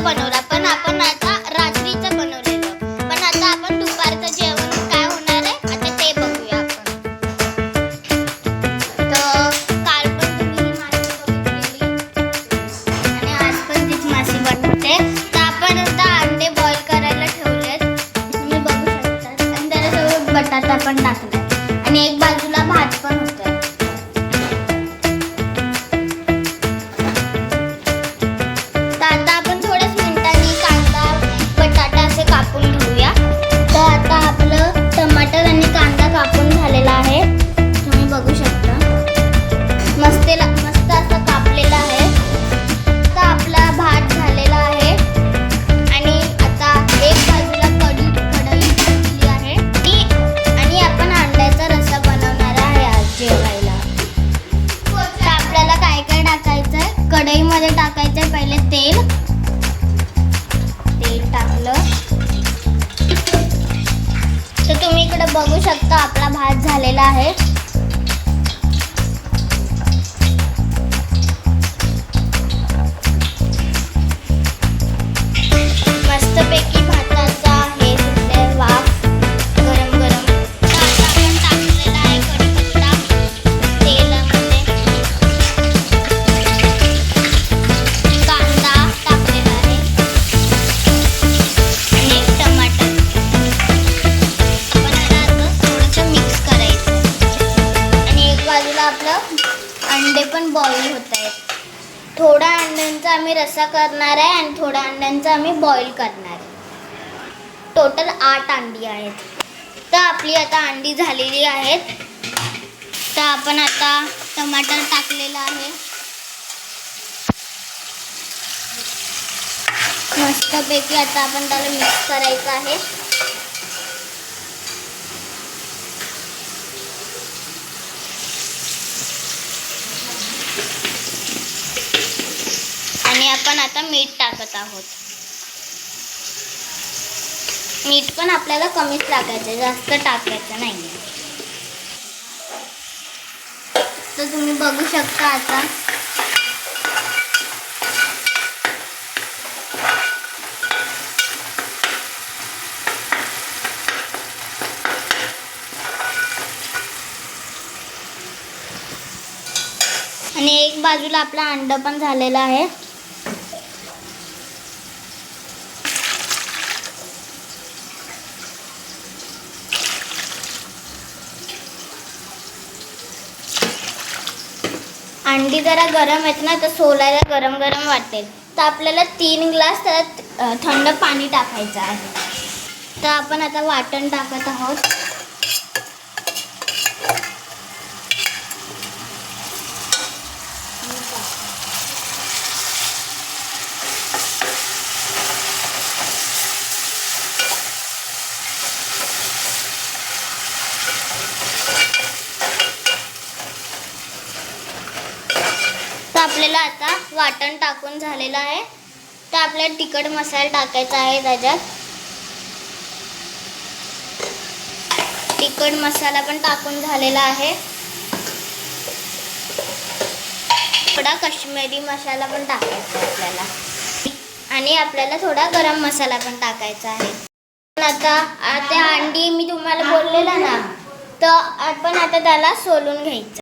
बनवला, पण आपण आता रात्रीचं बनवलेलं. पण आता आपण दुपारचं जेवण काय होणार आहे आता ते बघूया आपण. तर काल पण तुम्ही ही माशी बघितलेली आणि आज पण तीच माशी बनवते. तर आपण आता अंडे बॉईल करायला ठेवलेत, तुम्ही बघू शकता. आणि त्याच्यासोबत बटाटा पण टाकलाय आणि एक बाजूला भात पण होतोय. मस्त असं कापलेला आहे. तर आपला भात झालेला आहे आणि आता एक बाजूला कढई ठेवली आहे आणि आपण अंड्याचा रस्सा बनवणार आहे आज जेवायला. तर आपल्याला काय काय टाकायचंय, कढईमध्ये टाकायचंय पहिले तेल टाकलं. तर तुम्ही इकडे बघू शकता आपला भात झालेला आहे. मस्तपैकी भाताचा हे सुटले वाफ गरम गरम. आता आपण टाकलेला आहे कढीपत्ता तेलामध्ये. कांदा टाकलेला आहे आणि एक टमाटर. आपण आता थोडंसं मिक्स करायचं आणि एक बाजूला आपलं अंडे पण बॉईल होत आहेत. थोड्या अंड्यांचा आम्ही रस्सा करणार आहे आणि थोड्या अंड्यांचा आम्ही बॉईल करणार आहे. टोटल 8 अंडी आहेत. तर आपली आता अंडी झालेली आहेत. तर आपण आता टमाटर टाकलेलं आहे. मस्तपैकी आता आपण त्याला मिक्स करायचं आहे. आणि आपण आता मीठ टाकत आहोत. मीठ पण आपल्याला कमीच टाकायचं, जास्त टाकायचं नाही. तर तुम्ही बघू शकता आता आणि एक बाजूला आपला अंड पण झालेला आहे. अंडी जरा गरम आहेत ना, तर सोलायला गरम गरम वाटेल. तर आपल्याला 3 ग्लास त्यात थंड पाणी टाकायचं आहे. तर आपण आता वाटण टाकत आहोत. आपल्याला आता वाटण टाकून झालेलं आहे. तर आपल्याला तिखट मसाला टाकायचा आहे. त्याच्यात तिखट मसाला पण टाकून झालेला आहे. थोडा काश्मीरी मसाला पण टाकायचा आहे आपल्याला आणि आपल्याला थोडा गरम मसाला पण टाकायचा आहे. आता अंडी मी तुम्हाला बोललेला ना, तर आपण आता त्याला सोलून घ्यायचं.